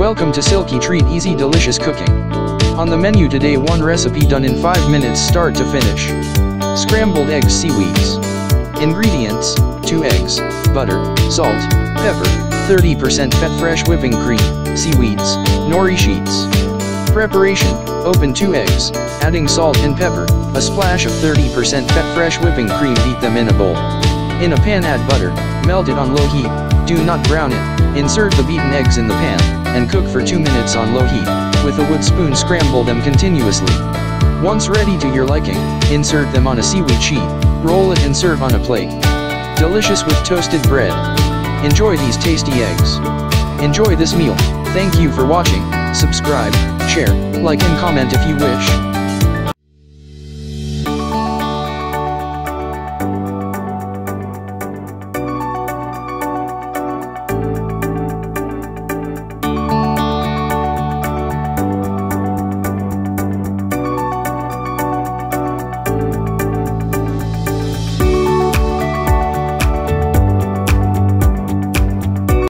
Welcome to Silkytreat Easy Delicious Cooking. On the menu today, one recipe done in 5 minutes start to finish. Scrambled eggs seaweeds. Ingredients: 2 eggs, butter, salt, pepper, 30% fat fresh whipping cream, seaweeds, nori sheets. Preparation: open 2 eggs, adding salt and pepper, a splash of 30% fat fresh whipping cream, beat them in a bowl. In a pan add butter, melt it on low heat, do not brown it, insert the beaten eggs in the pan, and cook for 2 minutes on low heat. With a wood spoon scramble them continuously. Once ready to your liking, insert them on a seaweed sheet, roll it and serve on a plate. Delicious with toasted bread. Enjoy these tasty eggs. Enjoy this meal. Thank you for watching. Subscribe, share, like and comment if you wish.